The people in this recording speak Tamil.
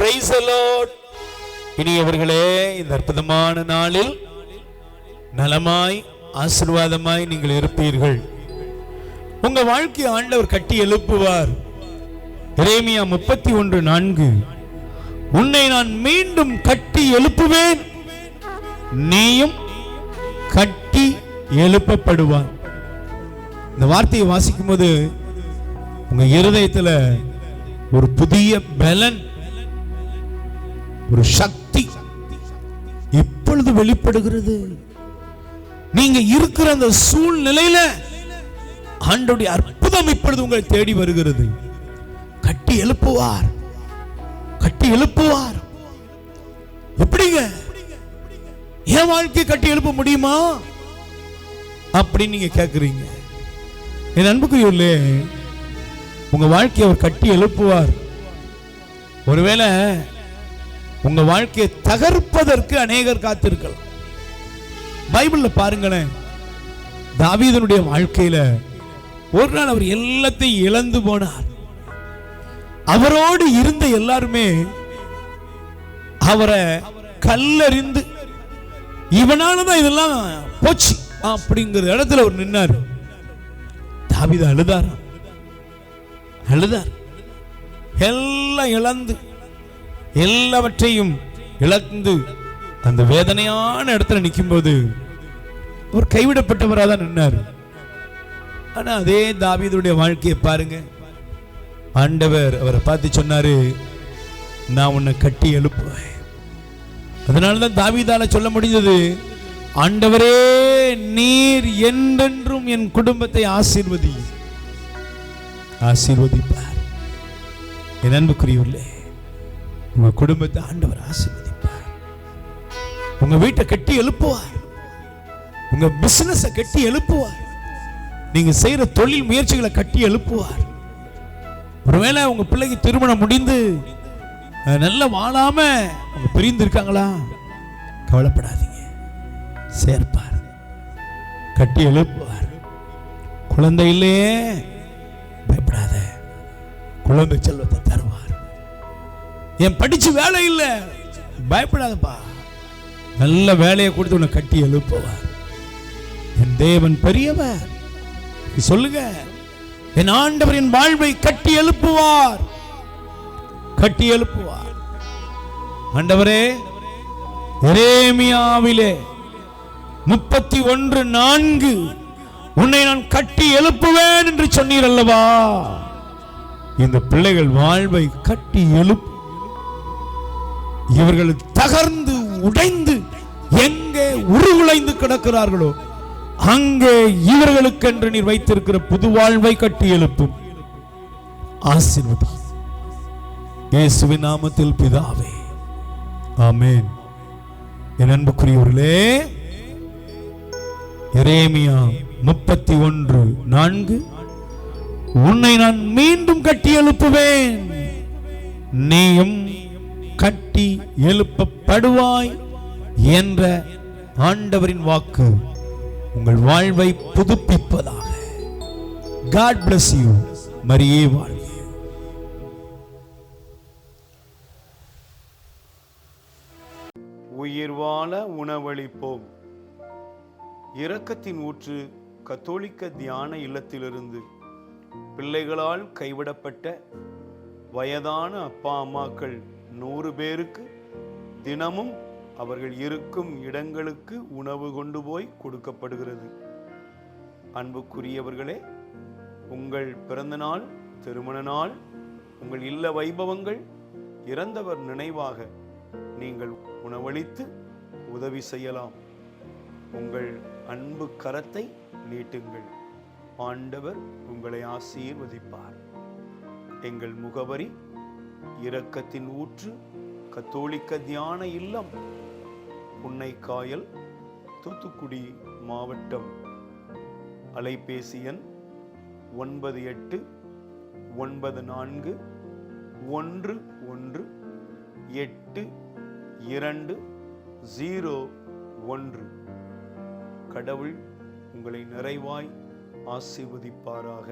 Praise the Lord. இனியவர்களே, இந்த அற்புதமான நாளில் நலமாய் ஆசீர்வாதமாய் நீங்கள் இருப்பீர்கள். உங்க வாழ்க்கையை ஆண்டவர் கட்டி எழுப்புவார். எரேமியா 31:4, உன்னை நான் மீண்டும் கட்டி எழுப்புவேன், நீயும் கட்டி எழுப்பப்படுவார். இந்த வார்த்தையை வாசிக்கும் போது உங்க இருதயத்துல ஒரு புதிய பலன், ஒரு சக்தி இப்பொழுது வெளிப்படுகிறது. நீங்க இருக்கிற அந்த சூழ்நிலையில ஆண்டவருடைய அற்புதம் இப்பொழுது உங்களை தேடி வருகிறது. கட்டி எழுப்புவார், கட்டி எழுப்புவார். எப்படிங்க என் வாழ்க்கையை கட்டி எழுப்ப முடியுமா அப்படின்னு நீங்க கேட்குறீங்க. என் அன்புக்குரியவர்களே, உங்க வாழ்க்கையை அவர் கட்டி எழுப்புவார். ஒருவேளை உங்க வாழ்க்கையை தகர்ப்பதற்கு அநேகர் காத்திருக்கலாம். பைபிள்ல பாருங்களேன், தாவீதுனுடைய வாழ்க்கையில ஒரு நாள் அவர் எல்லாத்தையும் இழந்து போனார். அவரோடு இருந்த எல்லாருமே அவரை கல்லறிந்து, இவனாலதான் இதெல்லாம் போச்சு அப்படிங்கிற இடத்துல அவர் நின்னார். தாவீது அழுதார், அழுதார். எல்லாம் இழந்து, எல்லாவற்றையும் இழந்து அந்த வேதனையான இடத்துல நிற்கும் போது அவர் கைவிடப்பட்டவராக தான் நின்னார். ஆனா அதே தாவீதுடைய வாழ்க்கையை பாருங்க, ஆண்டவர் அவரை பார்த்து சொன்னாரு, நான் உன்னை கட்டி எழுப்புவேன். அதனாலதான் தாவீதால சொல்ல முடிஞ்சது, ஆண்டவரே நீர் என்றென்றும் என் குடும்பத்தை ஆசீர்வதிப்பார். என் அன்புக்குரியவர்களே, உங்க குடும்பத்தை ஆண்டவர் ஆசீர்வதிப்பார். உங்க வீட்டை கட்டி எழுப்புவார், உங்க பிசினஸ் கட்டி எழுப்புவார், நீங்க செய்யற தொழில் முயற்சிகளை கட்டி எழுப்புவார். ஒருவேளை உங்க பிள்ளைக்கு திருமணம் முடிந்து நல்ல வாழாம அவங்க பிரிந்து இருக்காங்களா, கவலைப்படாதீங்க, சேர்ப்பார், கட்டி எழுப்புவார். குழந்தை இல்லையே, பயப்படாத, குழந்தை செல்வத்தை தருவார். என் படிச்சு வேலை இல்லை, பயப்படாதப்பா, நல்ல வேலையை கொடுத்து உன்னை கட்டி எழுப்புவார். என் தேவன் பெரியவர். சொல்லுங்க, என் ஆண்டவர் என் வாழ்வை கட்டி எழுப்புவார், கட்டி எழுப்புவார். ஆண்டவரே, எரேமியாவிலே 31:4 உன்னை நான் கட்டி எழுப்புவேன் என்று சொன்னீர் அல்லவா? இந்த பிள்ளைகள் வாழ்வை கட்டி எழுப்பு. இவர்கள் தகர்ந்து உடைந்து எங்கே உருகுலைந்து கிடக்கிறார்களோ அங்கே இவர்களுக்கென்று நீர் வைத்திருக்கிற புது வாழ்வை கட்டி எழுப்பும். ஆசீர்வதி இயேசுவின் நாமத்தில் பிதாவே, ஆமென். என் அன்புக்குரியவர்களே, எரேமியா 31:4 உன்னை நான் மீண்டும் கட்டி எழுப்புவேன், நீயும் கட்டி எழுப்பப்படுவாய் என்ற ஆண்டவரின் வாக்கு உங்கள் வாழ்வை புதுப்பிப்பதாக. God bless you. மரியே வாழ்க. உயிர் வாழ உணவளிப்போம். இரக்கத்தின் ஊற்று கத்தோலிக்க தியான இல்லத்திலிருந்து பிள்ளைகளால் கைவிடப்பட்ட வயதான அப்பா அம்மாக்கள் 100 பேருக்கு தினமும் அவர்கள் இருக்கும் இடங்களுக்கு உணவு கொண்டு போய் கொடுக்கப்படுகிறது. அன்புக்குரியவர்களே, உங்கள் பிறந்த நாள், திருமண நாள், உங்கள் இல்ல வைபவங்கள், இறந்தவர் நினைவாக நீங்கள் உணவளித்து உதவி செய்யலாம். உங்கள் அன்பு கரத்தை நீட்டுங்கள். ஆண்டவர் உங்களை ஆசீர்வதிப்பார். எங்கள் முகவரி: இரக்கத்தின் ஊற்று கத்தோலிக்க தியான இல்லம், புன்னைக்காயல், தூத்துக்குடி மாவட்டம். அலைபேசி எண் 9814182001. கடவுள் உங்களை நிறைவாய் ஆசீர்வதிப்பாராக.